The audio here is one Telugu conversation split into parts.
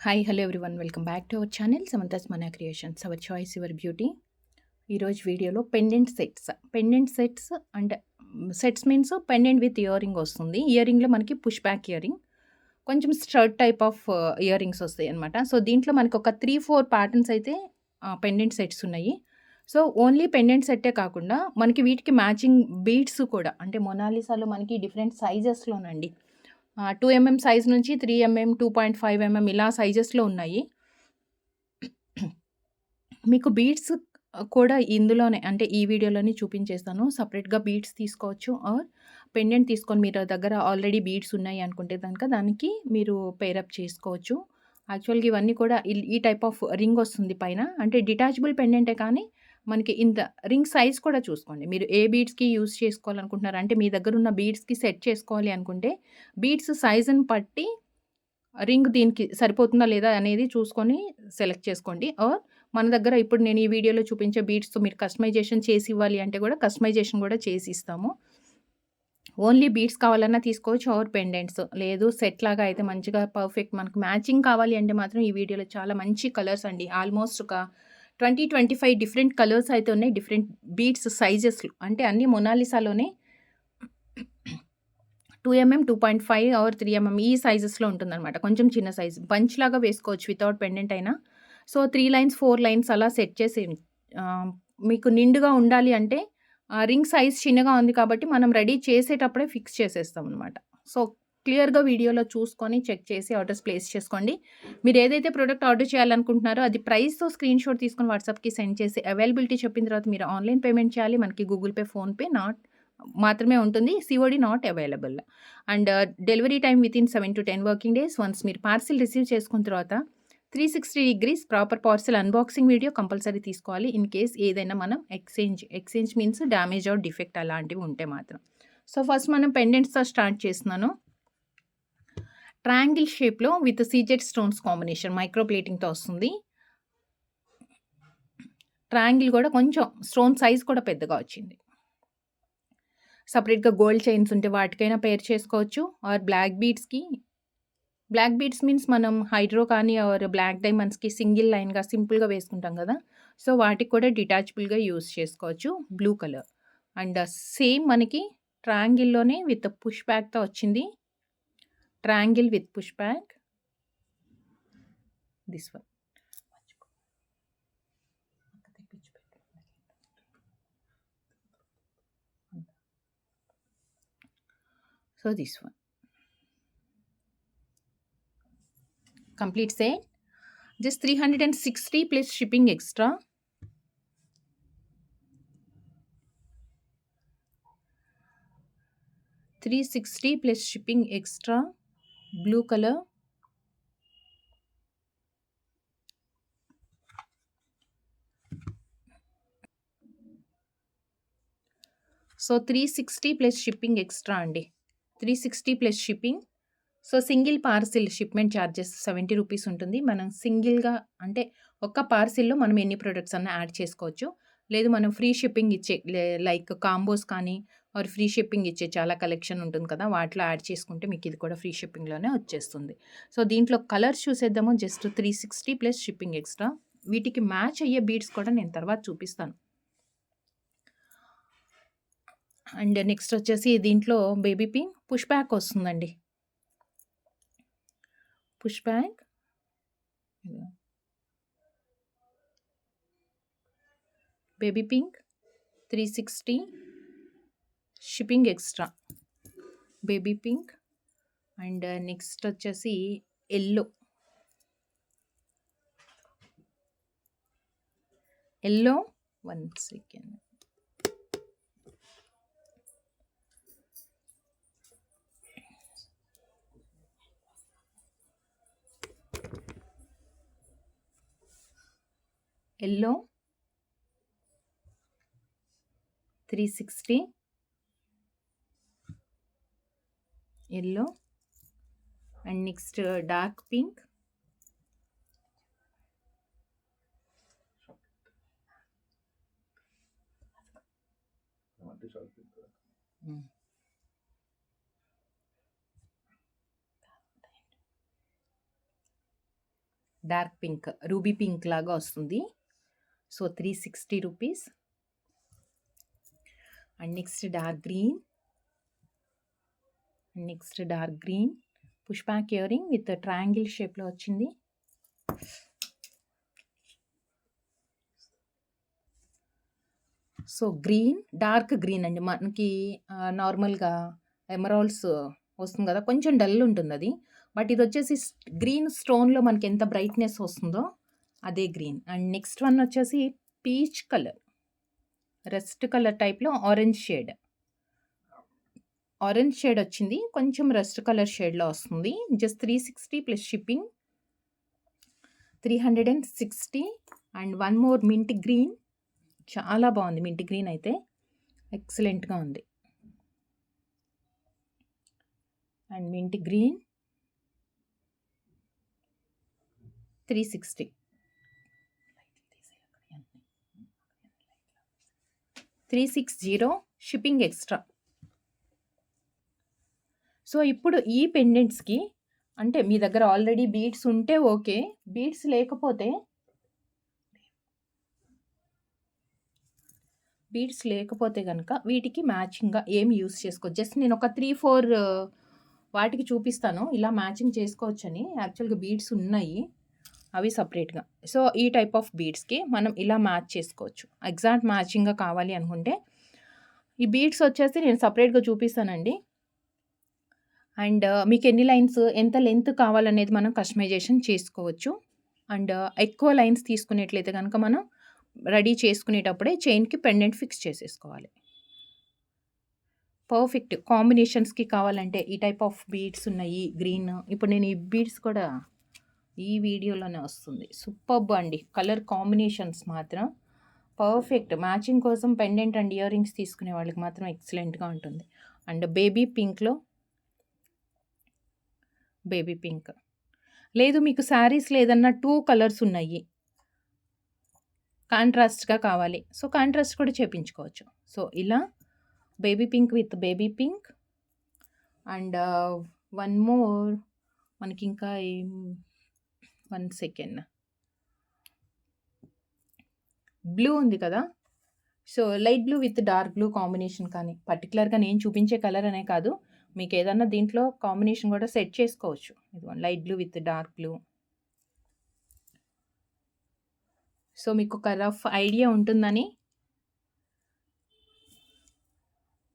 Hi hello everyone welcome back to our channel Samantha's Mana creations our choice your beauty. ఈరోజు వీడియోలో pendant sets and sets means pendant with ear ring వస్తుంది. ఇయర్ రింగ్లో మనకి పుష్ బ్యాక్ ఇయర్ రింగ్, కొంచెం stud type of earrings వస్తాయి అనమాట. సో దీంట్లో మనకి ఒక 3-4 ప్యాటర్న్స్ అయితే పెండెంట్ సెట్స్ ఉన్నాయి. సో ఓన్లీ పెండెంట్ సెట్టే కాకుండా మనకి వీటికి మ్యాచింగ్ బీడ్స్ కూడా, అంటే మొనాలిసాలో మనకి డిఫరెంట్ సైజెస్లోనండి 2 mm సైజ్ నుంచి 3 mm, 2.5 mm ఇలా సైజెస్లో ఉన్నాయి. మీకు బీడ్స్ కూడా ఇందులోనే, అంటే ఈ వీడియోలోనే చూపించేస్తాను. సపరేట్గా బీడ్స్ తీసుకోవచ్చు ఆర్ పెండెంట్ తీసుకొని మీరు దగ్గర ఆల్రెడీ బీడ్స్ ఉన్నాయి అనుకుంటే కనుక దానికి మీరు పేరప్ చేసుకోవచ్చు. యాక్చువల్గా ఇవన్నీ కూడా ఈ టైప్ ఆఫ్ రింగ్ వస్తుంది పైన, అంటే డిటాచబుల్ పెండెంటే కానీ మనకి ఇంత రింగ్ సైజ్ కూడా చూసుకోండి. మీరు ఏ బీడ్స్కి యూజ్ చేసుకోవాలనుకుంటున్నారు, అంటే మీ దగ్గర ఉన్న బీడ్స్కి సెట్ చేసుకోవాలి అనుకుంటే బీడ్స్ సైజుని బట్టి రింగ్ దీనికి సరిపోతుందా లేదా అనేది చూసుకొని సెలెక్ట్ చేసుకోండి. ఆర్ మన దగ్గర ఇప్పుడు నేను ఈ వీడియోలో చూపించే బీడ్స్‌తో మీరు కస్టమైజేషన్ చేసి ఇవ్వాలి అంటే కూడా కస్టమైజేషన్ కూడా చేసి ఇస్తాము. ఓన్లీ బీడ్స్ కావాలన్నా తీసుకోవచ్చు ఆర్ పెండెంట్స్. లేదు సెట్ లాగా అయితే మంచిగా పర్ఫెక్ట్ మనకు మ్యాచింగ్ కావాలి అంటే మాత్రం ఈ వీడియోలో చాలా మంచి కలర్స్ అండి. ఆల్మోస్ట్ ఒక 20-25 డిఫరెంట్ కలర్స్ అయితే ఉన్నాయి. డిఫరెంట్ బీడ్స్ సైజెస్‌లో, అంటే అన్నీ మొనాలిసాలోనే 2 mm, 2.5 ఆర్ 3 mm ఈ సైజెస్‌లో ఉంటుందన్నమాట. కొంచెం చిన్న సైజ్ బంచ్ లాగా వేసుకోవచ్చు వితౌట్ పెండెంట్ అయినా. సో 3 లైన్స్ 4 లైన్స్ అలా సెట్ చేసి మీకు నిండుగా ఉండాలి అంటే రింగ్ సైజ్ చిన్నగా ఉంది కాబట్టి మనం రెడీ చేసేటప్పుడే ఫిక్స్ చేసేస్తాం అనమాట. సో క్లియర్‌గా వీడియోలో చూసుకొని చెక్ చేసి ఆర్డర్స్ ప్లేస్ చేసుకోండి. మీరు ఏదైతే ప్రోడక్ట్ ఆర్డర్ చేయాలనుకుంటున్నారో అది ప్రైస్‌తో స్క్రీన్ షాట్ తీసుకొని వాట్సాప్‌కి సెండ్ చేసి అవైలబిలిటీ చెప్పిన తర్వాత మీరు ఆన్‌లైన్ పేమెంట్ చేయాలి. మనకి గూగుల్ పే, ఫోన్‌పే మాత్రమే ఉంటుంది. COD not available. And delivery time within 7 to 10 working days. Once మీరు పార్సిల్ రిసీవ్ చేసుకున్న తర్వాత 360 degrees proper parcel unboxing video compulsory తీసుకోవాలి. ఇన్ కేస్ ఏదైనా మనం exchange means damage or defect అలాంటివి ఉంటే మాత్రం. సో ఫస్ట్ మనం పెండెంట్స్‌తో స్టార్ట్ చేస్తున్నాను. ట్రయాంగిల్ షేప్‌లో with CZ stones combination micro ప్లేటింగ్‌తో వస్తుంది. ట్రయాంగిల్ కూడా కొంచెం స్టోన్ సైజ్ కూడా పెద్దగా వచ్చింది. సపరేట్‌గా గోల్డ్ చైన్స్ ఉంటే వాటికైనా పేర్ చేసుకోవచ్చు. ఆర్ బ్లాక్ బీడ్స్ మీన్స్ మనం హైడ్రో కానీ ఆర్ బ్లాక్ డైమండ్స్‌కి సింగిల్ లైన్‌గా సింపుల్‌గా వేసుకుంటాం కదా! సో వాటికి కూడా డిటాచబుల్‌గా యూజ్ చేసుకోవచ్చు. బ్లూ కలర్ అండ్ సేమ్ మనకి ట్రయాంగిల్‌లోనే విత్ పుష్ బ్యాక్‌తో వచ్చింది. Triangle with push back, this one. So this one complete set just 360 plus shipping extra. $360 plus shipping extra. Blue color. So 360 plus shipping extra అండి. 360 plus shipping. So single parcel shipment charges 70 rupees ఉంటుంది. మనం సింగిల్‌గా అంటే ఒక్క పార్సిల్‌లో మనం ఎన్ని ప్రొడక్ట్స్ అన్నా యాడ్ చేసుకోవచ్చు. లేదు మనం ఫ్రీ షిప్పింగ్ ఇచ్చే లైక్ కాంబోస్ కానీ ఆర్ ఫ్రీ షిప్పింగ్ ఇచ్చే చాలా కలెక్షన్ ఉంటుంది కదా! వాటిలో యాడ్ చేసుకుంటే మీకు ఇది కూడా ఫ్రీ షిప్పింగ్‌లోనే వచ్చేస్తుంది. సో దీంట్లో కలర్స్ చూసేద్దాము. Just 360 plus shipping extra. వీటికి మ్యాచ్ అయ్యే బీడ్స్ కూడా నేను తర్వాత చూపిస్తాను. అండ్ నెక్స్ట్ వచ్చేసి దీంట్లో బేబీ పింక్ పుష్ బ్యాక్ వస్తుందండి. Push back baby pink 360 shipping extra baby pink. And next వచ్చేసి yellow 1 second. Yellow 360 yellow. And next dark pink dark pink, ruby pink లాగా వస్తుంది. So 360 rupees. And next dark green push back earring with triangle షేప్లో వచ్చింది. సో డార్క్ గ్రీన్ అండి. మనకి నార్మల్గా ఎమరాల్డ్స్ వస్తుంది కదా, కొంచెం డల్ ఉంటుంది అది. బట్ ఇది వచ్చేసి గ్రీన్ స్టోన్లో మనకి ఎంత బ్రైట్నెస్ వస్తుందో అదే గ్రీన్. అండ్ నెక్స్ట్ వన్ వచ్చేసి పీచ్ కలర్, రస్ట్ కలర్ టైప్లో ఆరెంజ్ షేడ్ వచ్చింది. కొంచెం రస్ట్ కలర్ షేడ్లో వస్తుంది. Just 360 plus shipping 360. And one more mint green, చాలా బాగుంది. మింట్ గ్రీన్ అయితే ఎక్సలెంట్గా ఉంది. And mint green 360. 360 shipping extra. So ఇప్పుడు ఈ పెండెంట్స్కి అంటే మీ దగ్గర ఆల్రెడీ బీడ్స్ ఉంటే ఓకే, బీడ్స్ లేకపోతే కనుక వీటికి మ్యాచింగ్గా ఏమి యూస్ చేసుకోవచ్చు. జస్ట్ నేను ఒక 3-4 వాటికి చూపిస్తాను ఇలా మ్యాచింగ్ చేసుకోవచ్చని. యాక్చువల్గా బీడ్స్ ఉన్నాయి, అవి సపరేట్గా. సో ఈ టైప్ ఆఫ్ బీడ్స్కి మనం ఇలా మ్యాచ్ చేసుకోవచ్చు. ఎగ్జాక్ట్ మ్యాచింగ్గా కావాలి అనుకుంటే ఈ బీడ్స్ వచ్చేసి నేను సపరేట్గా చూపిస్తానండి. అండ్ మీకు ఎన్ని లైన్స్, ఎంత లెంత్ కావాలనేది మనం కస్టమైజేషన్ చేసుకోవచ్చు. అండ్ ఎక్కువ లైన్స్ తీసుకునేట్లయితే కనుక మనం రెడీ చేసుకునేటప్పుడే చైన్కి పెండెంట్ ఫిక్స్ చేసేసుకోవాలి. పర్ఫెక్ట్ కాంబినేషన్స్కి కావాలంటే ఈ టైప్ ఆఫ్ బీడ్స్ ఉన్నాయి. గ్రీన్, ఇప్పుడు నేను ఈ బీడ్స్ కూడా ఈ వీడియోలోనే వస్తుంది. సూపర్బ్ అండి. కలర్ కాంబినేషన్స్ మాత్రం పర్ఫెక్ట్. మ్యాచింగ్ కోసం పెండెంట్ అండ్ ఇయర్ రింగ్స్ తీసుకునే వాళ్ళకి మాత్రం ఎక్సలెంట్గా ఉంటుంది. అండ్ బేబీ పింక్ లేదు, మీకు శారీస్లో ఏదన్నా 2 కలర్స్ ఉన్నాయి, కాంట్రాస్ట్గా కావాలి, సో కాంట్రాస్ట్ కూడా చేపించుకోవచ్చు. సో ఇలా baby pink with baby pink. And one more మనకి ఇంకా 1 సెకండ్, బ్లూ ఉంది కదా. So light blue with dark blue combination, కానీ పర్టికులర్గా నేను చూపించే కలర్ అనే కాదు, మీకు ఏదన్నా దీంట్లో కాంబినేషన్ కూడా సెట్ చేసుకోవచ్చు. ఇదిగోండి light blue with dark blue. So మీకు ఒక రఫ్ ఐడియా ఉంటుందని.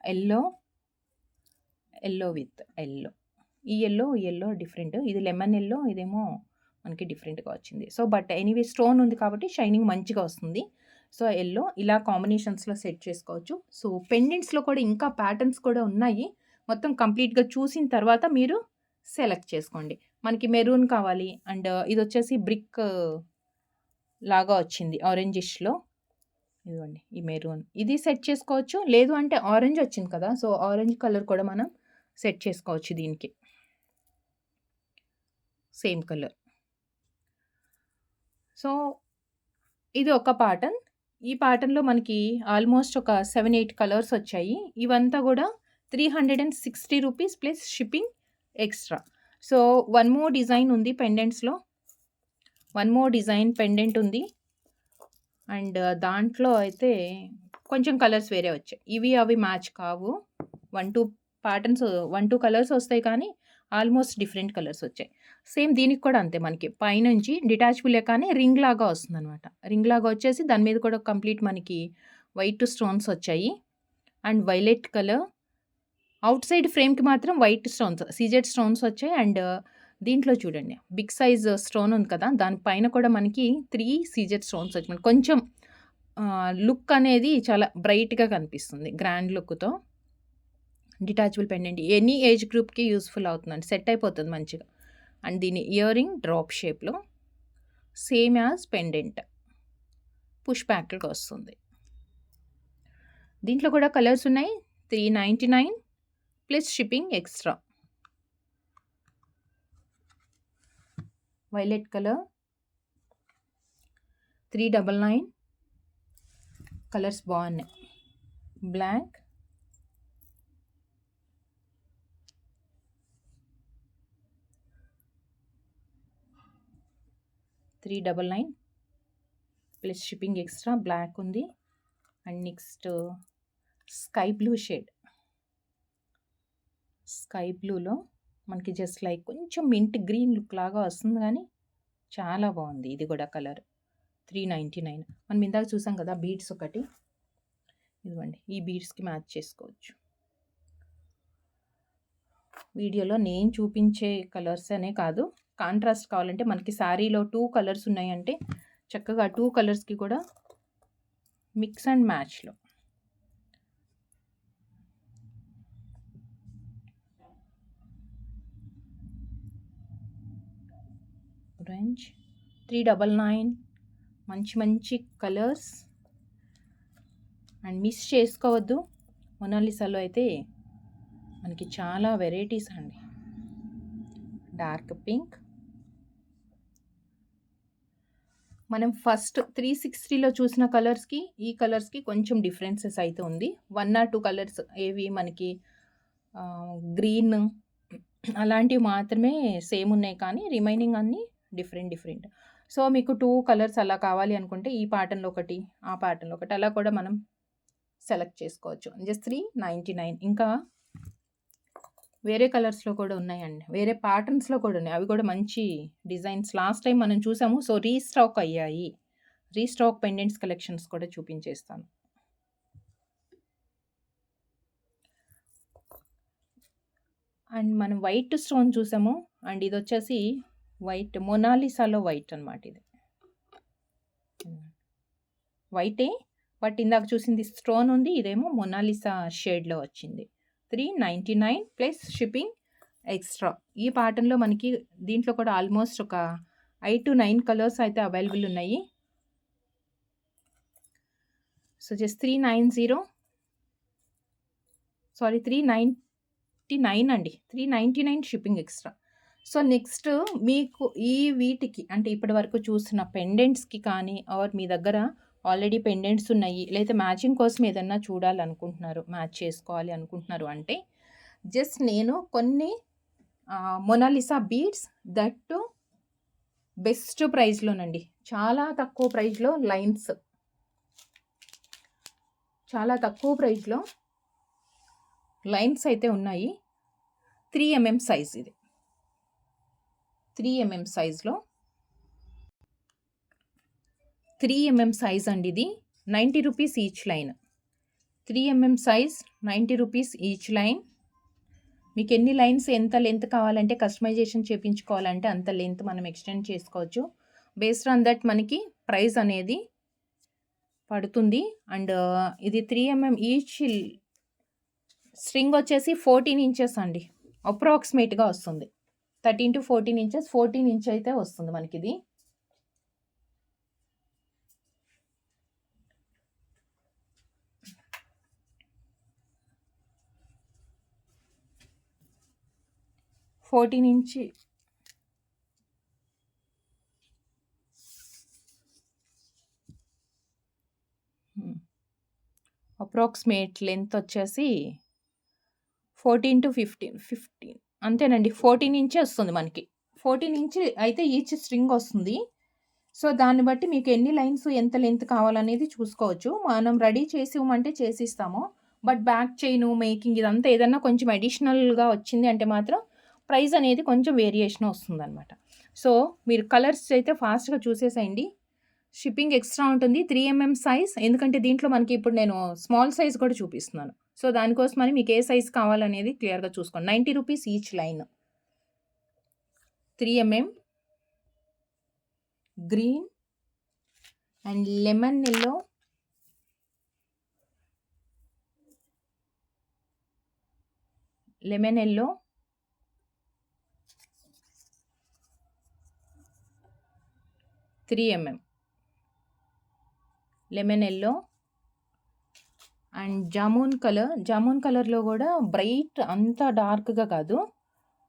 ఎల్లో విత్ ఎల్లో, ఈ ఎల్లో డిఫరెంట్, ఇది లెమన్ ఎల్లో, ఇదేమో మనకి డిఫరెంట్గా వచ్చింది. సో బట్ ఎనీవే స్టోన్ ఉంది కాబట్టి షైనింగ్ మంచిగా వస్తుంది. సో ఎల్లో ఇలా కాంబినేషన్స్లో సెట్ చేసుకోవచ్చు. సో పెండెంట్స్లో కూడా ఇంకా ప్యాటర్న్స్ కూడా ఉన్నాయి. మొత్తం కంప్లీట్గా చూసిన తర్వాత మీరు సెలెక్ట్ చేసుకోండి. మనకి మెరూన్ కావాలి, అండ్ ఇది వచ్చేసి బ్రిక్ లాగా వచ్చింది ఆరెంజిష్లో. ఇదిగోండి ఈ మెరూన్, ఇది సెట్ చేసుకోవచ్చు. లేదు అంటే ఆరెంజ్ వచ్చింది కదా, సో ఆరెంజ్ కలర్ కూడా మనం సెట్ చేసుకోవచ్చు దీనికి, సేమ్ కలర్. సో ఇది ఒక ప్యాటర్న్. ఈ ప్యాటర్న్లో మనకి ఆల్మోస్ట్ ఒక 7-8 కలర్స్ వచ్చాయి. ఇవంతా కూడా 360 rupees plus shipping extra. So one more design ఉంది పెండెంట్స్లో, పెండెంట్ ఉంది. అండ్ దాంట్లో అయితే కొంచెం కలర్స్ వేరే వచ్చాయి. ఇవి అవి మ్యాచ్ కావు. 1-2 కలర్స్ వస్తాయి, కానీ ఆల్మోస్ట్ డిఫరెంట్ కలర్స్ వచ్చాయి. సేమ్ దీనికి కూడా అంతే, మనకి పైనుంచి డిటాచబులే కానీ రింగ్ లాగా వస్తుంది అనమాట. రింగ్ లాగా వచ్చేసి దాని మీద కూడా కంప్లీట్ మనకి వైట్ స్టోన్స్ వచ్చాయి. And violet colour, outside ఫ్రేమ్కి మాత్రం వైట్ స్టోన్స్, సీజెడ్ స్టోన్స్ వచ్చాయి. అండ్ దీంట్లో చూడండి బిగ్ సైజ్ స్టోన్ ఉంది కదా, దానిపైన కూడా మనకి 3 సీజెడ్ స్టోన్స్ వచ్చాయి. కొంచెం లుక్ అనేది చాలా బ్రైట్గా కనిపిస్తుంది, గ్రాండ్ లుక్తో. డిటాచబుల్ పెండెంట్ ఎనీ ఏజ్ గ్రూప్కి యూస్ఫుల్ అవుతుందండి, సెట్ అయిపోతుంది మంచిగా. అండ్ దీని ఇయర్ రింగ్ డ్రాప్ షేప్లో సేమ్ యాజ్ పెండెంట్ పుష్ బ్యాక్గా వస్తుంది. దీంట్లో కూడా కలర్స్ ఉన్నాయి. 399 plus shipping extra. Violet colour 399, colours బాగున్నాయి. Black, 399 plus shipping extra. Black ఉంది. And next sky blue shade. Sky బ్లూలో మనకి జస్ట్ లైక్ కొంచెం మింట్ గ్రీన్ లుక్ లాగా వస్తుంది, కానీ చాలా బాగుంది ఇది కూడా కలర్. 399. మనం ఇందాక చూసాం కదా బీడ్స్ ఒకటి, ఇదిగోండి ఈ బీడ్స్కి మ్యాచ్ చేసుకోవచ్చు. వీడియోలో నేను చూపించే కలర్స్ అనే కాదు, కాంట్రాస్ట్ కావాలంటే మనకి శారీలో 2 కలర్స్ ఉన్నాయంటే చక్కగా 2 కలర్స్కి కూడా మిక్స్ అండ్ మ్యాచ్లో ఆరెంజ్. 399. మంచి మంచి కలర్స్ అండ్ మిస్ చేసుకోవద్దు. మొనాలిసాలో అయితే మనకి చాలా వెరైటీస్ అండి. Dark pink. మనం ఫస్ట్ 360లో చూసిన కలర్స్కి ఈ కలర్స్కి కొంచెం డిఫరెన్సెస్ అయితే ఉంది. 1 or 2 కలర్స్ ఏవి మనకి గ్రీన్ అలాంటివి మాత్రమే సేమ్ ఉన్నాయి, కానీ రిమైనింగ్ అన్నీ డిఫరెంట్. సో మీకు 2 కలర్స్ అలా కావాలి అనుకుంటే ఈ ప్యాటర్న్లో ఒకటి, ఆ ప్యాటర్న్లో ఒకటి అలా కూడా మనం సెలెక్ట్ చేసుకోవచ్చు. జస్ట్ 399. ఇంకా వేరే కలర్స్లో కూడా ఉన్నాయండి, వేరే ప్యాటర్న్స్లో కూడా ఉన్నాయి, అవి కూడా మంచి డిజైన్స్ లాస్ట్ టైం మనం చూసాము. సో రీస్టాక్ అయ్యాయి. రీస్టాక్ పెండెంట్స్ కలెక్షన్స్ కూడా చూపించేస్తాను. అండ్ మనం వైట్ స్టోన్ చూసాము, అండ్ ఇది వచ్చేసి వైట్ మొనాలిసాలో వైట్ అనమాట. ఇది వైటే, బట్ ఇందాక చూసింది స్టోన్ ఉంది, ఇదేమో మొనాలిసా షేడ్లో వచ్చింది. 399 ప్లస్ షిప్పింగ్ ఎక్స్ట్రా. ఈ ప్యాటర్న్లో మనకి దీంట్లో కూడా ఆల్మోస్ట్ ఒక 8 to 9 కలర్స్ అయితే అవైలబుల్ ఉన్నాయి. సో జస్ట్ 399 అండి. 399 షిప్పింగ్ ఎక్స్ట్రా. సో నెక్స్ట్ మీకు ఈ వీటికి అంటే ఇప్పటి వరకు చూసిన పెండెంట్స్కి కానీ ఆర్ మీ దగ్గర ఆల్రెడీ పెండెంట్స్ ఉన్నాయి, లేదా మ్యాచింగ్ కోసం ఏదన్నా చూడాలనుకుంటున్నారు, మ్యాచ్ చేసుకోవాలి అనుకుంటున్నారు అంటే జస్ట్ నేను కొన్ని మొనాలిసా బీడ్స్ దట్టు బెస్ట్ ప్రైస్లోనండి, చాలా తక్కువ ప్రైస్లో లైన్స్, చాలా తక్కువ ప్రైస్లో లైన్స్ అయితే ఉన్నాయి. 3mm size. ఇది 3mm సైజ్లో 3mm సైజ్ అండి. ఇది 90 rupees each line. 3mm size 90 rupees each line. మీకు ఎన్ని లైన్స్ ఎంత లెంత్ కావాలంటే కస్టమైజేషన్ చేయించుకోవాలంటే అంత లెంత్ మనం ఎక్స్టెండ్ చేసుకోవచ్చు. బేస్డ్ ఆన్ దట్ మనకి ప్రైస్ అనేది పడుతుంది. అండ్ ఇది 3mm ఈచ్ స్ట్రింగ్ వచ్చేసి 14 ఇంచెస్ అండి, అప్రాక్సిమేట్గా వస్తుంది. 13 to 14 ఇంచెస్, 14 ఇంచ్ అయితే వస్తుంది మనకి ఇది. ఇంచి అప్రాక్సిమేట్ లెంత్ వచ్చేసి 14 to 15 అంతేనండి. 14 ఇంచే వస్తుంది మనకి. 14 ఇంచ్ అయితే ఈచ్ స్ట్రింగ్ వస్తుంది. సో దాన్ని బట్టి మీకు ఎన్ని లైన్స్ ఎంత లెంత్ కావాలనేది చూసుకోవచ్చు. మనం రెడీ చేసి ఇవ్వమంటే చేసిస్తాము. బట్ బ్యాక్ చైను మేకింగ్ ఇదంతా ఏదన్నా కొంచెం అడిషనల్గా వచ్చింది అంటే మాత్రం ప్రైస్ అనేది కొంచెం వేరియేషన్ వస్తుందన్నమాట. సో మీరు కలర్స్ అయితే ఫాస్ట్గా చూసేసేయండి. షిప్పింగ్ ఎక్స్ట్రా ఉంటుంది. 3mm సైజ్, ఎందుకంటే దీంట్లో మనకి ఇప్పుడు నేను స్మాల్ సైజ్ కూడా చూపిస్తున్నాను. సో దానికోసమని మీకు ఏ సైజ్ కావాలనేది క్లియర్గా చూసుకోండి. 90 rupees each line. 3mm green and lemon yellow, lemon yellow, lemon yellow and jamun colour. Jamun కలర్లో కూడా బ్రైట్ అంత డార్క్గా కాదు,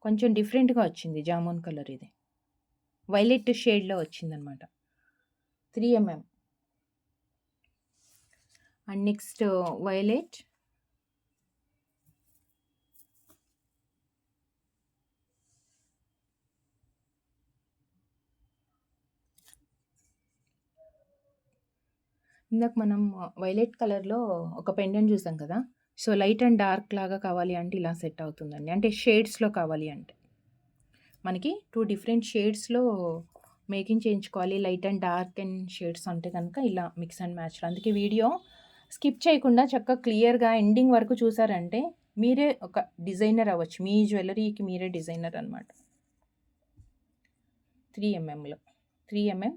కొంచెం డిఫరెంట్గా వచ్చింది జామున్ కలర్. ఇది వైలెట్ షేడ్లో వచ్చిందనమాట. 3mm అండ్ నెక్స్ట్ వైలెట్, ఇందాక మనం వైలెట్ కలర్‌లో ఒక పెండెంట్ చూసాం కదా! సో, లైట్ అండ్ డార్క్ లాగా కావాలి అంటే ఇలా సెట్ అవుతుందండి. అంటే షేడ్స్‌లో కావాలి అంటే. మనకి 2 డిఫరెంట్ షేడ్స్‌లో మేకింగ్ చేయించుకోవాలి. Light and dark and shades అంటే కనుక ఇలా మిక్స్ అండ్ మ్యాచ్‌లో. అందుకే వీడియో స్కిప్ చేయకుండా చక్కగా క్లియర్‌గా ఎండింగ్ వరకు చూసారంటే మీరే ఒక డిజైనర్ అవ్వచ్చు. మీ జ్యువెల్లరీకి మీరే డిజైనర్ అనమాట. 3 ఎంఎంలో 3 MM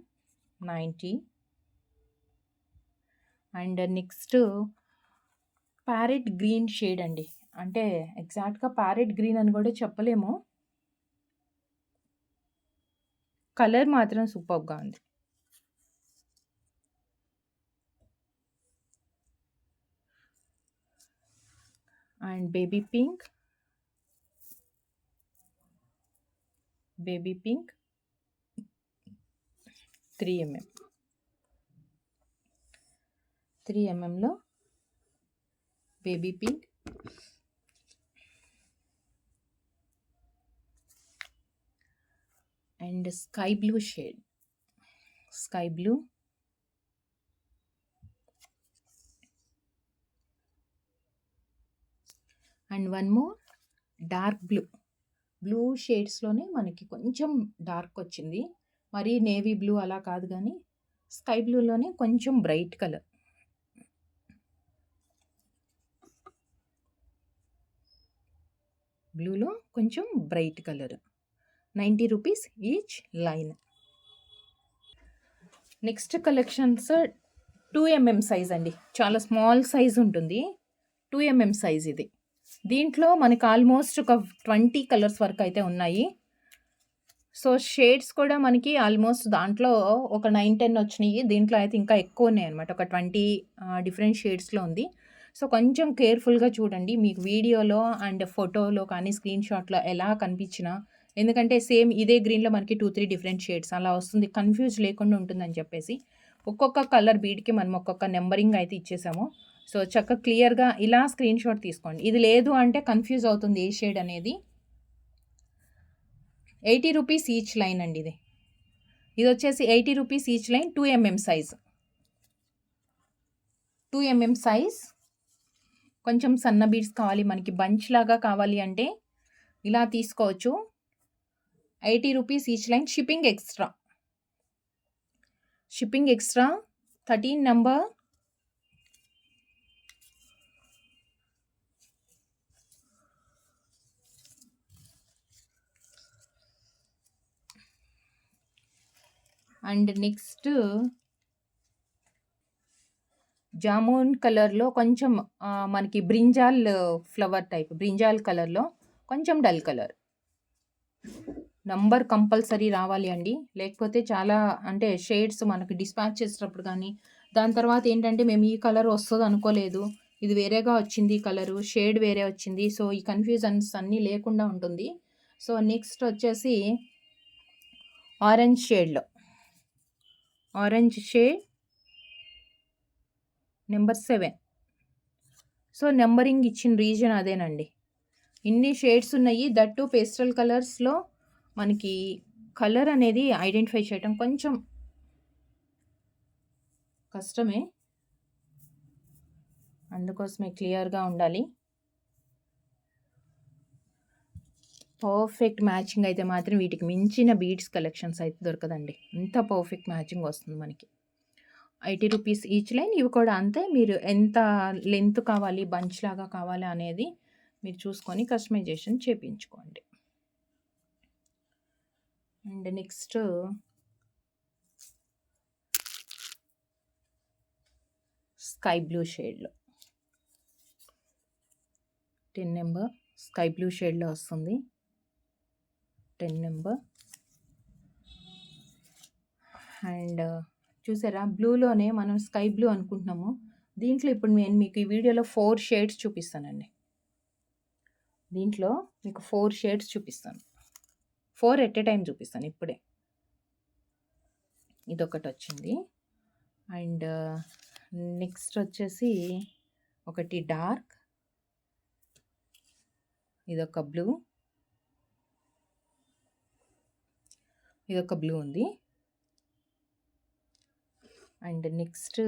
90 and next parrot green shade అండి. అంటే ఎగ్జాక్ట్‌గా ప్యారెట్ గ్రీన్ అని కూడా చెప్పలేము. కలర్ మాత్రం సూపర్బ్‌గా ఉంది. అండ్ బేబీ పింక్ 3 ఎంఎం 3 ఎంఎంలో baby pink and sky blue shade. Sky blue and one more dark blue. Blue షేడ్స్‌లోనే మనకి కొంచెం డార్క్ వచ్చింది. మరి నేవీ బ్లూ అలా కాదు గానీ, స్కై బ్లూలోనే కొంచెం బ్రైట్ కలర్. బ్లూలో కొంచెం bright colour. 90 rupees each line. Next collections 2 mm size అండి. చాలా స్మాల్ సైజ్ ఉంటుంది. 2 ఎంఎం సైజ్ ఇది. దీంట్లో మనకు ఆల్మోస్ట్ ఒక 20 కలర్స్ వరకు అయితే ఉన్నాయి. సో, షేడ్స్ కూడా మనకి ఆల్మోస్ట్ దాంట్లో ఒక 9, 10 వచ్చినాయి. దీంట్లో అయితే ఇంకా ఎక్కువ ఉన్నాయన్నమాట. ఒక 20 డిఫరెంట్ షేడ్స్‌లో ఉంది. సో, కొంచెం కేర్‌ఫుల్‌గా చూడండి. మీకు వీడియోలో అండ్ ఫోటోలో కానీ, స్క్రీన్‌షాట్‌లో ఎలా కనిపించినా ఎందుకంటే సేమ్ ఇదే గ్రీన్‌లో మనకి 2, 3 డిఫరెంట్ షేడ్స్ అలా వస్తుంది. కన్‌ఫ్యూజ్ లేకుండా ఉంటుందని చెప్పేసి ఒక్కొక్క కలర్ బీడ్‌కి మనం ఒక్కొక్క నంబరింగ్ అయితే ఇచ్చేసాము. సో, చక్కగా క్లియర్‌గా ఇలా స్క్రీన్‌షాట్ తీసుకోండి. ఇది లేదు అంటే కన్‌ఫ్యూజ్ అవుతుంది ఏ షేడ్ అనేది. 80 రూపీస్ ఈచ్ లైన్ అండి ఇది. ఇదొచ్చేసి 80 rupees each line 2 mm size. 2 mm size. కొంచెం సన్న బీడ్స్ కావాలి మనకి బంచ్ లాగా కావాలి అంటే ఇలా తీసుకోవచ్చు. 80 rupees each line. Shipping extra. Shipping extra 13 number. And next jamun కలర్‌లో కొంచెం మనకి బ్రింజాల్ ఫ్లవర్ టైప్. బ్రింజాల్ కలర్‌లో కొంచెం డల్ కలర్. నంబర్ కంపల్సరీ రావాలి అండి. లేకపోతే చాలా అంటే షేడ్స్ మనకి డిస్పాచ్ చేసేటప్పుడు కానీ, దాని తర్వాత ఏంటంటే మేము ఈ కలర్ వస్తది అనుకోలేదు. ఇది వేరేగా వచ్చింది కలరు. షేడ్ వేరే వచ్చింది. సో, ఈ కన్‌ఫ్యూజన్స్ అన్నీ లేకుండా ఉంటుంది. సో, నెక్స్ట్ వచ్చేసి ఆరెంజ్ షేడ్‌లో. Orange shade number 7. So, numbering ఇచ్చిన రీజన్ అదేనండి. ఇన్ని షేడ్స్ ఉన్నాయి. దట్ టూ పేస్టల్ కలర్స్‌లో మనకి కలర్ అనేది ఐడెంటిఫై చేయటం కొంచెం కష్టమే. అందుకోసమే క్లియర్‌గా ఉండాలి. పర్ఫెక్ట్ మ్యాచింగ్ అయితే మాత్రం వీటికి మించిన బీడ్స్ కలెక్షన్స్ అయితే దొరకదండి. అంత పర్ఫెక్ట్ మ్యాచింగ్ వస్తుంది మనకి. 80 రూపీస్ ఈచ్ లైన్. ఇవి కూడా అంతే. మీరు ఎంత లెంత్ కావాలి, బంచ్ లాగా కావాలా అనేది మీరు చూసుకొని కస్టమైజేషన్ చేపించుకోండి. అండ్ నెక్స్ట్ స్కై బ్లూ షేడ్‌లో 10 నంబర్ స్కై బ్లూ షేడ్‌లో వస్తుంది. 10 నంబర్. అండ్ చూసారా బ్లూలోనే మనం స్కై బ్లూ అనుకుంటున్నాము. దీంట్లో ఇప్పుడు నేను మీకు ఈ వీడియోలో 4 షేడ్స్ చూపిస్తానండి. దీంట్లో మీకు 4 షేడ్స్ చూపిస్తాను. 4 ఎట్ ఎ టైమ్ చూపిస్తాను ఇప్పుడే. ఇదొకటి వచ్చింది. అండ్ నెక్స్ట్ వచ్చేసి ఒకటి డార్క్. ఇదొక బ్లూ. ఇదొక బ్లూ ఉంది. అండ్ నెక్స్ట్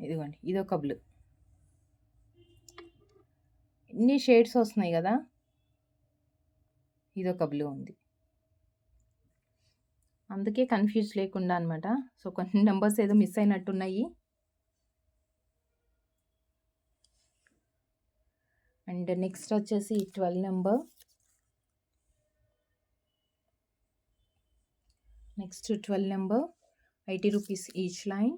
ఇదిగోండి ఇదొక బ్లూ. ఇన్ని షేడ్స్ వస్తున్నాయి కదా, ఇదొక బ్లూ ఉంది. అందుకే కన్‌ఫ్యూజ్ లేకుండా అనమాట. సో, కొన్ని నంబర్స్ ఏదో మిస్ అయినట్టున్నాయి. అండ్ నెక్స్ట్ వచ్చేసి 12 number. Next 12 number 80 rupees each line.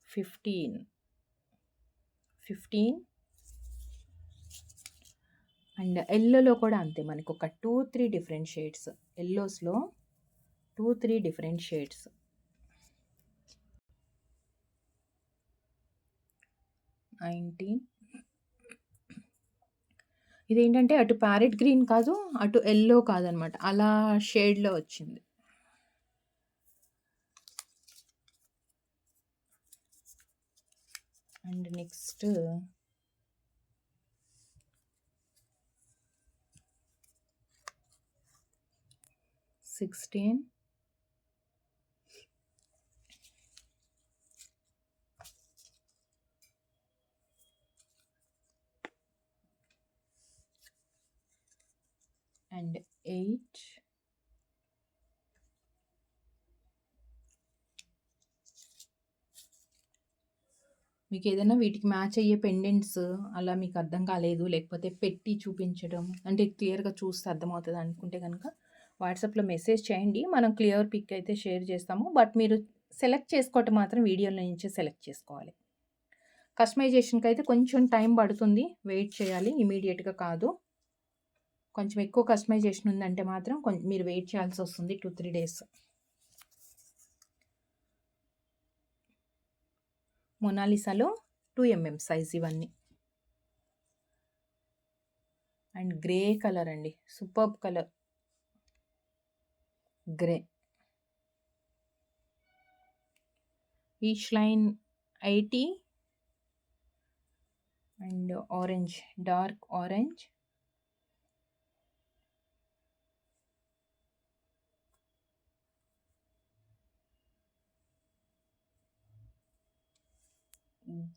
Fifteen and ఎల్లోలో కూడా అంతే. మనకు ఒక 2-3 డిఫరెంట్ షేడ్స్. ఎల్లోస్లో 2-3 డిఫరెంట్ షేడ్స్. 19. ఇదేంటంటే అటు ప్యారెట్ గ్రీన్ కాదు, అటు ఎల్లో కాదనమాట. అలా షేడ్‌లో వచ్చింది. And next 16. అండ్ 8. మీకు ఏదైనా వీటికి మ్యాచ్ అయ్యే పెండెంట్స్ అలా మీకు అర్థం కాలేదు, లేకపోతే పెట్టి చూపించడం అంటే క్లియర్‌గా చూస్తే అర్థమవుతది అనుకుంటే గనక వాట్సాప్‌లో మెసేజ్ చేయండి. మనం క్లియర్ పిక్ అయితే షేర్ చేస్తాము. బట్ మీరు సెలెక్ట్ చేసుకోవటం మాత్రం వీడియోలో నుంచే సెలెక్ట్ చేసుకోవాలి. కస్టమైజేషన్‌కి అయితే కొంచెం టైం పడుతుంది. వెయిట్ చేయాలి. ఇమ్మీడియేట్‌గా కాదు. కొంచెం ఎక్కువ కస్టమైజేషన్ ఉందంటే మాత్రం మీరు వెయిట్ చేయాల్సి వస్తుంది 2-3 డేస్. మొనాలిసాలో 2 mm సైజ్ ఇవన్నీ. అండ్ గ్రే కలర్ అండి, superb colour grey. Each line 80 and orange, dark orange.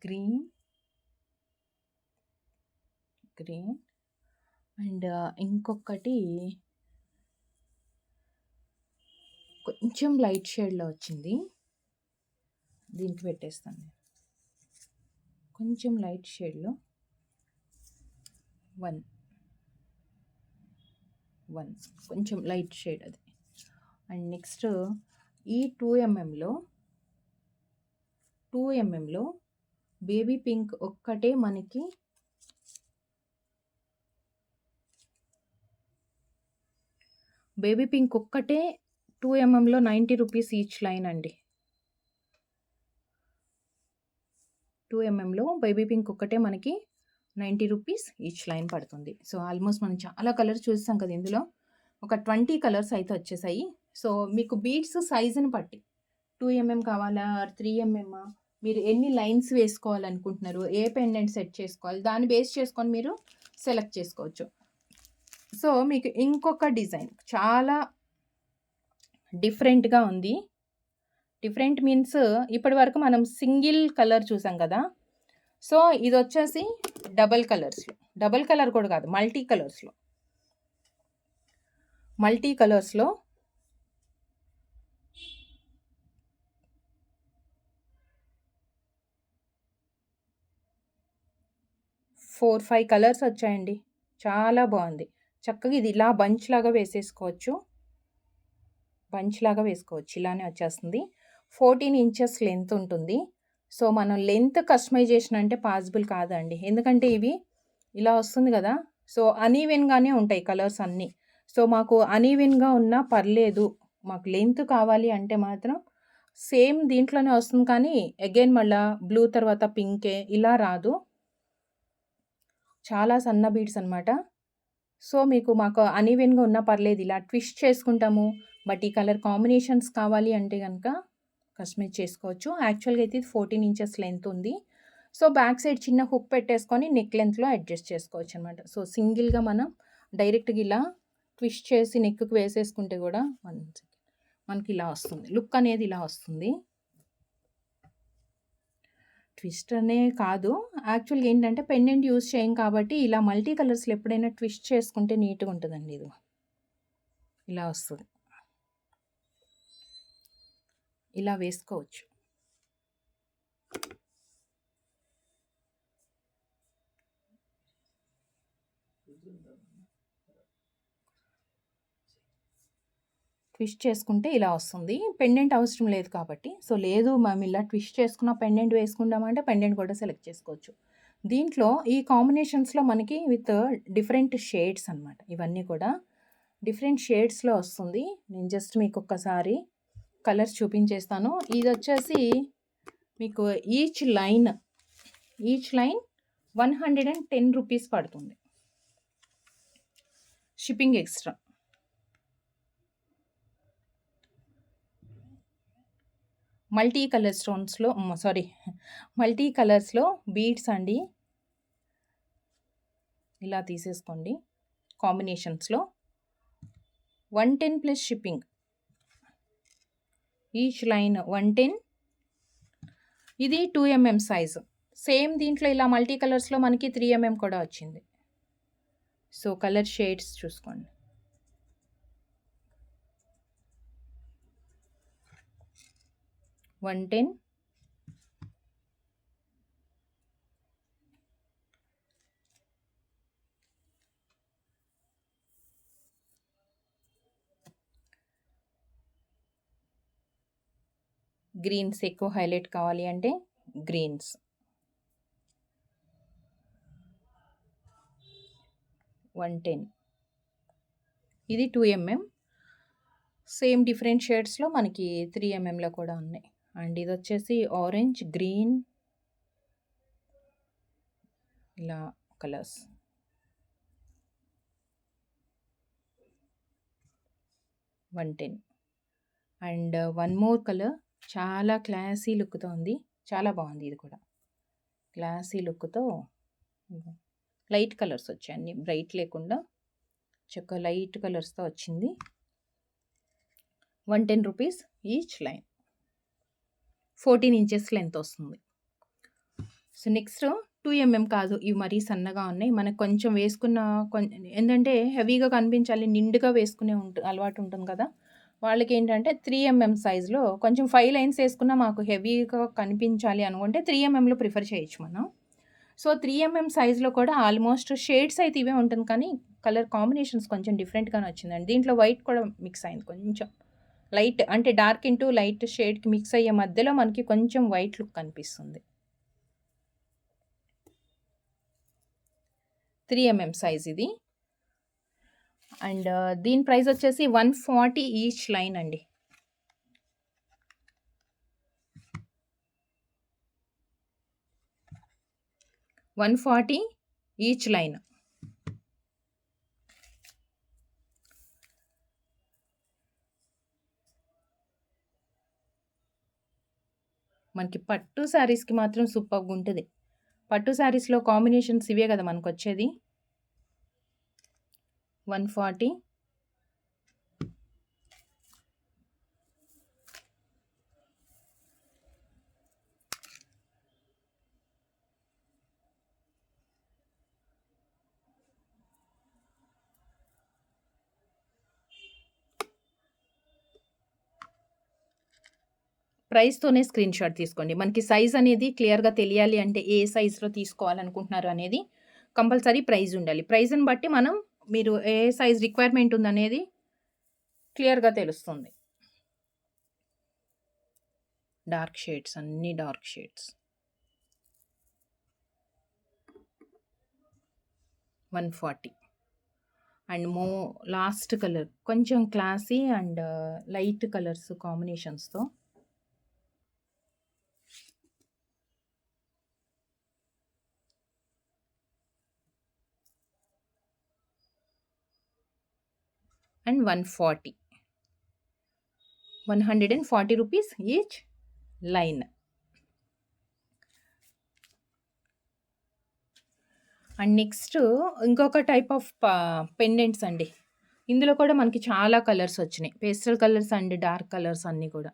Green and ఇంకొకటి కొంచెం లైట్ షేడ్‌లో వచ్చింది. దీనికి పెట్టేస్తాను. కొంచెం లైట్ షేడ్‌లో 1 కొంచెం లైట్ షేడ్ అది. అండ్ నెక్స్ట్ ఈ 2 mmలో బేబీ పింక్ ఒక్కటే మనకి బేబీ పింక్ ఒక్కటే 2 mmలో 90 రూపీస్ ఈచ్ లైన్ అండి. 2 mmలో బేబీ పింక్ ఒక్కటే మనకి 90 రూపీస్ ఈచ్ లైన్ పడుతుంది. సో ఆల్మోస్ట్ మనం చాలా కలర్స్ చూస్తాం కదా, ఇందులో ఒక 20 కలర్స్ అయితే వచ్చేసాయి. సో మీకు బీడ్స్ సైజుని బట్టి 2 mm కావాలా, 3 mm, మీరు ఎన్ని లైన్స్ వేసుకోవాలనుకుంటున్నారు, ఏ పెండెంట్ సెట్ చేసుకోవాలి, దాన్ని బేస్ చేసుకొని మీరు సెలెక్ట్ చేసుకోవచ్చు. సో మీకు ఇంకొక డిజైన్ చాలా డిఫరెంట్‌గా ఉంది. డిఫరెంట్ మీన్స్ ఇప్పటి వరకు మనం సింగిల్ కలర్ చూసాం కదా. సో ఇది వచ్చేసి డబల్ కలర్ కూడా కాదు, మల్టీ కలర్స్లో 4-5 కలర్స్ వచ్చాయండి. చాలా బాగుంది. చక్కగా ఇది ఇలా బంచ్ లాగా వేసుకోవచ్చు. ఇలానే వచ్చేస్తుంది. 14 ఇంచెస్ లెంత్ ఉంటుంది. సో మనం లెంత్ కస్టమైజేషన్ అంటే పాసిబుల్ కాదండి. ఎందుకంటే ఇవి ఇలా వస్తుంది కదా. సో అనీవెన్‌గానే ఉంటాయి కలర్స్ అన్నీ. సో మాకు అనీవెన్‌గా ఉన్నా పర్లేదు, మాకు లెంత్ కావాలి అంటే మాత్రం సేమ్ దీంట్లోనే వస్తుంది. కానీ అగైన్ మళ్ళా బ్లూ తర్వాత పింకే ఇలా రాదు. చాలా సన్న బీడ్స్ అనమాట. సో మాకు అనీవెన్‌గా ఉన్నా పర్లేదు, ఇలా ట్విస్ట్ చేసుకుంటాము. బట్ ఈ కలర్ కాంబినేషన్స్ కావాలి అంటే కనుక కస్టమైజ్ చేసుకోవచ్చు. యాక్చువల్‌గా అయితే ఇది 14 ఇంచెస్ లెంత్ ఉంది. సో, బ్యాక్ సైడ్ చిన్న హుక్ పెట్టేసుకొని నెక్ లెంగ్త్‌లో అడ్జస్ట్ చేసుకోవచ్చనమాట. సో, సింగిల్‌గా మనం డైరెక్ట్‌గా ఇలా ట్విస్ట్ చేసి నెక్‌కి వేసేసుకుంటే గూడా మనకి ఇలా వస్తుంది. లుక్ అనేది ఇలా వస్తుంది. ట్విస్ట్ అనే కాదు. యాక్చువల్‌గా ఏంటంటే పెండెంట్ యూజ్ చేయం కాబట్టి ఇలా మల్టీ కలర్స్‌లో ఎప్పుడైనా ట్విస్ట్ చేసుకుంటే నీట్‌గా ఉంటదండి ఇది. ఇలా వస్తది. ఇలా వేసుకోవచ్చు. ట్విస్ట్ చేసుకుంటే ఇలా వస్తుంది. పెండెంట్ అవసరం లేదు కాబట్టి. సో, లేదు మేము ఇలా ట్విస్ట్ చేసుకున్న పెండెంట్ వేసుకుంటామంటే పెండెంట్ కూడా సెలెక్ట్ చేసుకోవచ్చు. దీంట్లో ఈ కాంబినేషన్స్‌లో మనకి విత్ డిఫరెంట్ షేడ్స్ అనమాట. ఇవన్నీ కూడా డిఫరెంట్ షేడ్స్‌లో వస్తుంది. నేను జస్ట్ మీకు ఒక్కసారి కలర్స్ చూపించేస్తాను. ఇదొచ్చేసి మీకు ఈచ్ లైన్ 110 రూపీస్ పడుతుంది. Shipping extra. మల్టీ కలర్స్‌లో బీడ్స్ అండి. ఇలా తీసేసుకోండి. కాంబినేషన్స్‌లో 110 ప్లస్ షిప్పింగ్. Each line 110. ఇది 2 mm సైజు. సేమ్ దీంట్లో ఇలా మల్టీ కలర్స్‌లో మనకి 3 mm కూడా వచ్చింది. సో, కలర్ షేడ్స్ చూసుకోండి. వన్ టెన్, గ్రీన్స్ ఎక్కువ హైలైట్ కావాలి అంటే గ్రీన్స్. 110. ఇది 2 mm. సేమ్ డిఫరెంట్ షేడ్స్‌లో మనకి 3 mmలో కూడా ఉన్నాయి. అండ్ ఇదొచ్చేసి ఆరెంజ్, గ్రీన్ ఇలా colours. 110. And one more colour చాలా క్లాసీ లుక్‌తో ఉంది. చాలా బాగుంది ఇది కూడా. క్లాసీ లుక్‌తో లైట్ కలర్స్ వచ్చాయి. అన్నీ బ్రైట్ లేకుండా చక్కగా లైట్ కలర్స్‌తో వచ్చింది. 110 rupees each line. 14 inches length వస్తుంది. సో, నెక్స్ట్ 2 mm కాదు. ఇవి మరీ సన్నగా ఉన్నాయి. మనకు కొంచెం వేసుకున్న ఏంటంటే హెవీగా కనిపించాలి, నిండుగా వేసుకునే అలవాటు ఉంటుంది కదా! వాళ్ళకేంటంటే 3 mm సైజులో కొంచెం 5 లైన్స్ వేసుకున్నా మాకు హెవీగా కనిపించాలి అనుకుంటే 3 mmలో ప్రిఫర్ చేయొచ్చు మనం. సో, 3 mm సైజులో కూడా ఆల్మోస్ట్ షేడ్స్ అయితే ఇవే ఉంటుంది కానీ కలర్ కాంబినేషన్స్ కొంచెం డిఫరెంట్‌గానే వచ్చిందండి. దీంట్లో వైట్ కూడా మిక్స్ అయింది కొంచెం. లైట్ అంటే డార్క్ ఇంటూ లైట్ షేడ్‌కి మిక్స్ అయ్యే మధ్యలో మనకి కొంచెం వైట్ లుక్ కనిపిస్తుంది. 3 mm సైజ్ ఇది. అండ్ దీని ప్రైస్ వచ్చేసి 140 ఈచ్ లైన్ అండి. $140 ఈచ్ లైన్. మనకి పట్టు శారీస్‌కి మాత్రం సూపర్‌గా ఉంటది. పట్టు శారీస్‌లో కాంబినేషన్స్ ఇవే కదా మనకొచ్చేది. 140. ప్రైస్‌తోనే స్క్రీన్‌షాట్ తీసుకోండి. మనకి సైజ్ అనేది క్లియర్‌గా తెలియాలి అంటే ఏ సైజ్‌లో తీసుకోవాలనుకుంటున్నారు అనేది కంపల్సరీ ప్రైస్ ఉండాలి. ప్రైస్‌ని బట్టి మనం మీరు ఏ సైజ్ రిక్వైర్మెంట్ ఉందనేది క్లియర్‌గా తెలుస్తుంది. డార్క్ షేడ్స్, అన్నీ dark shades. 140. And last colour కొంచెం క్లాసీ అండ్ లైట్ కలర్స్ కాంబినేషన్స్‌తో. And 140. 140 rupees each line. And next ఇంకొక టైప్ ఆఫ్ పెండెంట్స్ అండి. ఇందులో కూడా మనకి చాలా కలర్స్ వచ్చినాయి. Pastel colours and dark colours అన్నీ కూడా.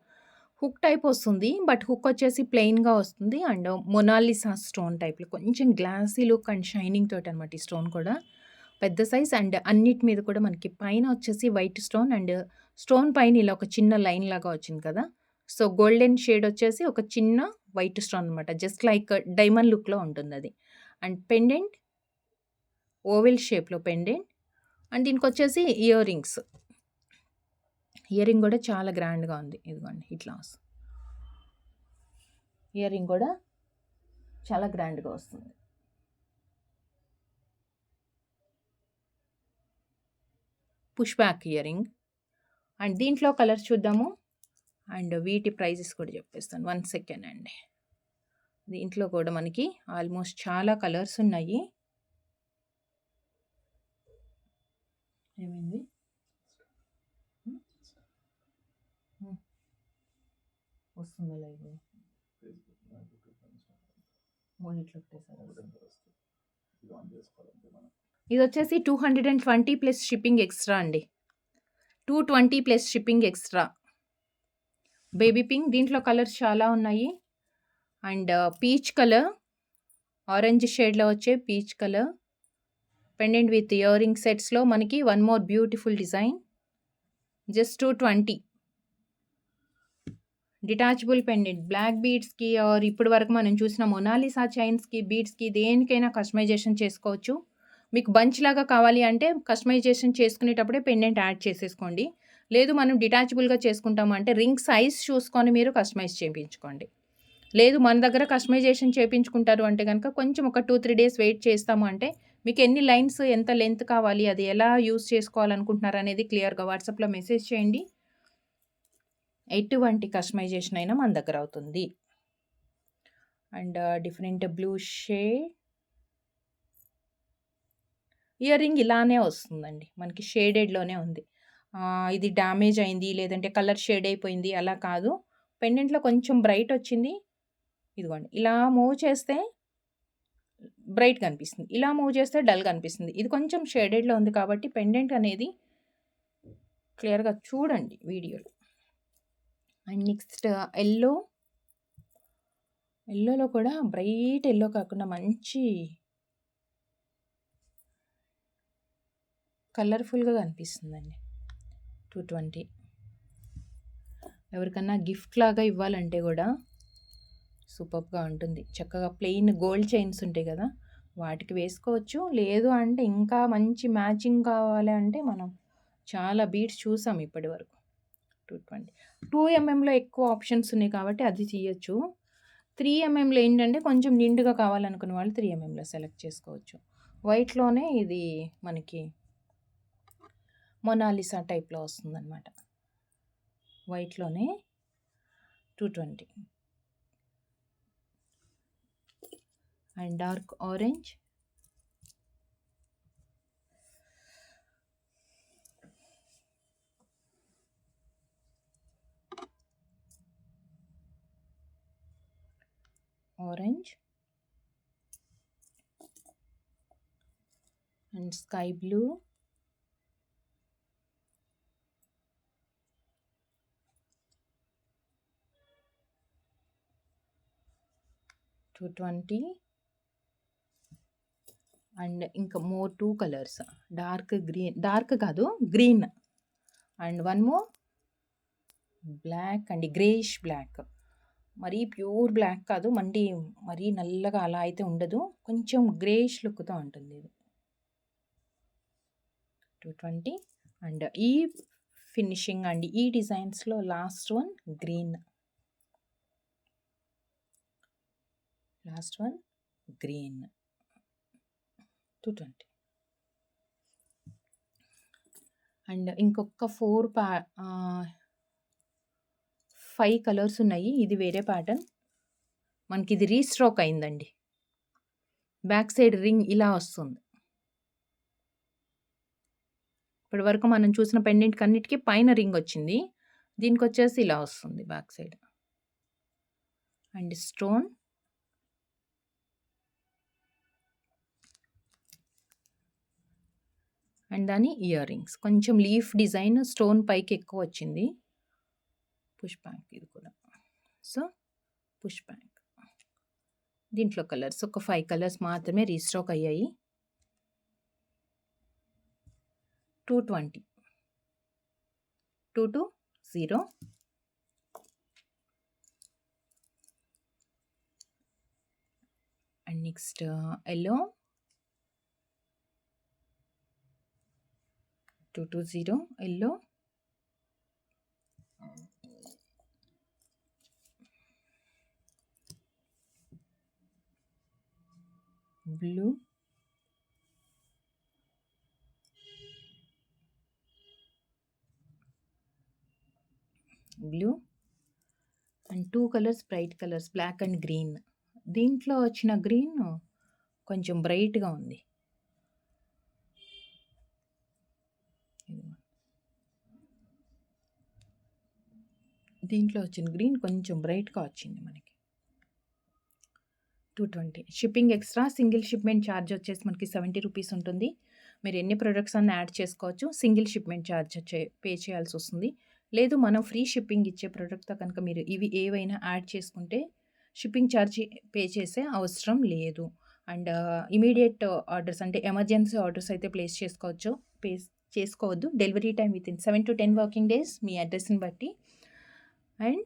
హుక్ టైప్ వస్తుంది. బట్ హుక్ వచ్చేసి ప్లెయిన్‌గా వస్తుంది. అండ్ మొనాలిసా స్టోన్ టైప్‌లో కొంచెం గ్లాసీ లుక్ అండ్ షైనింగ్ తోటనమాట ఈ స్టోన్ కూడా. పెద్ద సైజ్ అండ్ అన్నిటి మీద కూడా మనకి పైన వచ్చేసి వైట్ స్టోన్ అండ్ స్టోన్ పైన ఇలా ఒక చిన్న లైన్ లాగా వచ్చింది కదా! సో, గోల్డెన్ షేడ్ వచ్చేసి ఒక చిన్న వైట్ స్టోన్ అనమాట. జస్ట్ లైక్ డైమండ్ లుక్‌లో ఉంటుందది. అండ్ పెండెంట్ ఓవెల్ షేప్‌లో పెండెంట్ అండ్ దీనికొచ్చేసి ఇయర్ రింగ్స్. ఇయర్ రింగ్ కూడా చాలా గ్రాండ్‌గా ఉంది. ఇదిగోండి ఇట్లా వస్తుంది. ఇయర్ రింగ్ కూడా చాలా గ్రాండ్‌గా వస్తుంది. Push back ear ring. And దీంట్లో కలర్స్ చూద్దాము. అండ్ వీటి ప్రైజెస్ కూడా చెప్పేస్తాను. 1 సెకండ్ అండి. దీంట్లో కూడా మనకి ఆల్మోస్ట్ చాలా కలర్స్ ఉన్నాయి. ఏమైంది? వస్తుందా లైవ్? మూడిట్లో ఇది వచ్చేసి 220 ప్లస్ షిప్పింగ్ ఎక్స్ట్రా అండి. 220 plus shipping extra. Baby pink. దీంట్లో కలర్స్ చాలా ఉన్నాయి. అండ్ పీచ్ కలర్, ఆరెంజ్ షేడ్లో వచ్చే peach colour pendant with year ring సెట్స్లో మనకి one more beautiful design. Just 220. Detachable pendant black బీడ్స్కి ఆర్ ఇప్పుడు వరకు మనం చూసిన మొనాలిసా చైన్స్కి బీడ్స్కి దేనికైనా కస్టమైజేషన్ చేసుకోవచ్చు. మీకు బంచ్ లాగా కావాలి అంటే కస్టమైజేషన్ చేసుకునేటప్పుడే పెండెంట్ యాడ్ చేసేసుకోండి. లేదు మనం డిటాచబుల్గా చేసుకుంటాము అంటే రింగ్ సైజ్ చూసుకొని మీరు కస్టమైజ్ చేయించుకోండి. లేదు మన దగ్గర కస్టమైజేషన్ చేయించుకుంటారు అంటే కనుక కొంచెం ఒక 2-3 డేస్ వెయిట్ చేస్తాము అంటే మీకు ఎన్ని లైన్స్ ఎంత లెంత్ కావాలి అది ఎలా యూస్ చేసుకోవాలనుకుంటున్నారు అనేది క్లియర్గా వాట్సాప్లో మెసేజ్ చేయండి. ఎటువంటి కస్టమైజేషన్ అయినా మన దగ్గర అవుతుంది. And different blue shade ear ring ఇలానే వస్తుందండి. మనకి షేడెడ్లోనే ఉంది. ఇది డ్యామేజ్ అయింది లేదంటే కలర్ షేడ్ అయిపోయింది అలా కాదు. పెండెంట్లో కొంచెం బ్రైట్ వచ్చింది. ఇదిగోండి ఇలా మూవ్ చేస్తే బ్రైట్ కనిపిస్తుంది. ఇలా మూవ్ చేస్తే డల్ కనిపిస్తుంది. ఇది కొంచెం షేడెడ్లో ఉంది కాబట్టి పెండెంట్ అనేది క్లియర్గా చూడండి వీడియోలో. అండ్ నెక్స్ట్ ఎల్లోలో కూడా బ్రైట్ ఎల్లో కాకుండా మంచి కలర్ఫుల్గా కనిపిస్తుందండి. 220. ఎవరికన్నా గిఫ్ట్ లాగా ఇవ్వాలంటే కూడా సూపర్గా ఉంటుంది. చక్కగా ప్లెయిన్ గోల్డ్ చైన్స్ ఉంటాయి కదా వాటికి వేసుకోవచ్చు. లేదు అంటే ఇంకా మంచి మ్యాచింగ్ కావాలి అంటే మనం చాలా బీడ్స్ చూసాం ఇప్పటి వరకు. 220. 2mm ఎక్కువ ఆప్షన్స్ ఉన్నాయి కాబట్టి అది తీయచ్చు. 3mmలో ఏంటంటే కొంచెం నిండుగా కావాలనుకున్న వాళ్ళు 3mmలో సెలెక్ట్ చేసుకోవచ్చు. వైట్లోనే ఇది మనకి మొనాలిసా టైప్లో వస్తుందన్నమాట. వైట్లోనే 220. And dark orange, orange and sky blue, $220. And ఇంకా more 2 colours dark green, dark కాదు green and one more black and greyish black. మరీ ప్యూర్ బ్లాక్ కాదు, మరీ నల్లగా అలా అయితే ఉండదు, కొంచెం గ్రేష్ లుక్తో ఉంటుంది ఇది. 220. అండ్ ఈ ఫినిషింగ్ అండ్ ఈ డిజైన్స్లో లాస్ట్ వన్ గ్రీన్. 220. అండ్ ఇంకొక 5 కలర్స్ ఉన్నాయి. ఇది వేరే ప్యాటర్న్. మనకి ఇది రీస్ట్రోక్ అయిందండి. బ్యాక్ సైడ్ రింగ్ ఇలా వస్తుంది. ఇప్పటి వరకు మనం చూసిన పెండెంట్ అన్నిటికీ పైన రింగ్ వచ్చింది. దీనికి వచ్చేసి ఇలా వస్తుంది back side. And stone and దాని ఇయర్ రింగ్స్ కొంచెం లీఫ్ డిజైన్ స్టోన్ పైకి ఎక్కువ వచ్చింది. పుష్ బ్యాక్ ఇది కూడా. So push back. దీంట్లో కలర్స్ ఒక 5 కలర్స్ మాత్రమే రీస్టాక్ అయ్యాయి. 220 220 and next yellow 220 yellow blue and 2 colours bright colours black and green. దీంట్లో వచ్చిన గ్రీన్ కొంచెం బ్రైట్‌గా ఉంది. దీంట్లో వచ్చిన గ్రీన్ కొంచెం బ్రైట్‌గా వచ్చింది మనకి. 220 shipping extra. Single shipment charge వచ్చేసి మనకి 70 రూపీస్ ఉంటుంది. మీరు ఎన్ని ప్రొడక్ట్స్ అన్నా యాడ్ చేసుకోవచ్చు. సింగిల్ షిప్మెంట్ ఛార్జ్ పే చేయాల్సి వస్తుంది. లేదు మనం ఫ్రీ షిప్పింగ్ ఇచ్చే ప్రొడక్ట్‌తో కనుక మీరు ఇవి ఏవైనా యాడ్ చేసుకుంటే షిప్పింగ్ ఛార్జ్ పే చేసే అవసరం లేదు. అండ్ ఇమీడియేట్ ఆర్డర్స్ అంటే ఎమర్జెన్సీ ఆర్డర్స్ అయితే ప్లేస్ చేసుకోవద్దు. Delivery time within 7 to 10 working days మీ అడ్రస్‌ని బట్టి. అండ్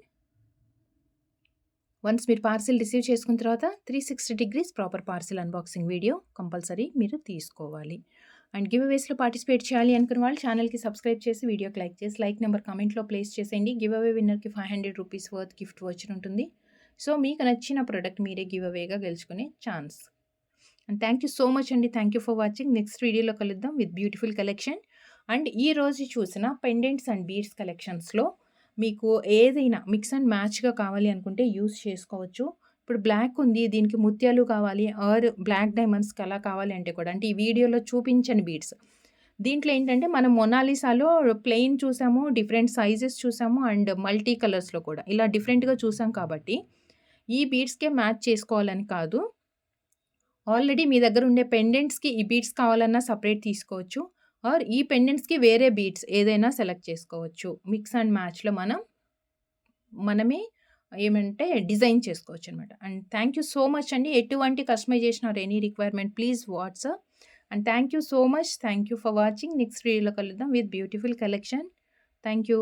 వన్స్ మీరు పార్సిల్ రిసీవ్ చేసుకున్న తర్వాత 360 degrees proper parcel unboxing video compulsory మీరు తీసుకోవాలి. అండ్ గివ్ అవేస్లో పార్టిసిపేట్ చేయాలి అనుకున్న వాళ్ళు ఛానల్కి సబ్స్క్రైబ్ చేసి వీడియోకి లైక్ చేసి లైక్ నెంబర్ కామెంట్లో ప్లేస్ చేసేయండి. గివ్ అవే విన్నర్కి 500 రూపీస్ వర్త్ గిఫ్ట్ వచ్చి ఉంటుంది. సో మీకు నచ్చిన ప్రోడక్ట్ మీరే గివ్ అవేగా గెలుచుకునే chance. And thank you so much అండి. Thank you for watching. Next వీడియోలో కలుద్దాం విత్ బ్యూటిఫుల్ కలెక్షన్. అండ్ ఈ రోజు చూసిన పెండెంట్స్ అండ్ బీడ్స్ కలెక్షన్స్లో మీకు ఏదైనా మిక్స్ అండ్ మ్యాచ్గా కావాలి అనుకుంటే యూస్ చేసుకోవచ్చు. ఇప్పుడు బ్లాక్ ఉంది, దీనికి ముత్యాలు కావాలి ఆర్ బ్లాక్ డైమండ్స్కి అలా కావాలి అంటే కూడా, అంటే ఈ వీడియోలో చూపించని బీడ్స్. దీంట్లో ఏంటంటే మనం మొనాలిసాలో ప్లెయిన్ చూసాము, డిఫరెంట్ సైజెస్ చూసాము అండ్ మల్టీ కలర్స్లో కూడా ఇలా డిఫరెంట్గా చూసాం. కాబట్టి ఈ బీడ్స్కే మ్యాచ్ చేసుకోవాలని కాదు, ఆల్రెడీ మీ దగ్గర ఉండే పెండెంట్స్కి ఈ బీడ్స్ కావాలన్నా సపరేట్ తీసుకోవచ్చు ఆర్ ఈ పెండెంట్స్కి వేరే బీడ్స్ ఏదైనా సెలెక్ట్ చేసుకోవచ్చు. మిక్స్ అండ్ మ్యాచ్లో మనమే ఏమంటే డిజైన్ చేసుకోవచ్చు అనమాట. And thank you so much అండి. ఎటువంటి customisation or any requirement please WhatsApp. And thank you so much. Thank you for watching. Next వీడియోలో కలుద్దాం with beautiful collection. Thank you.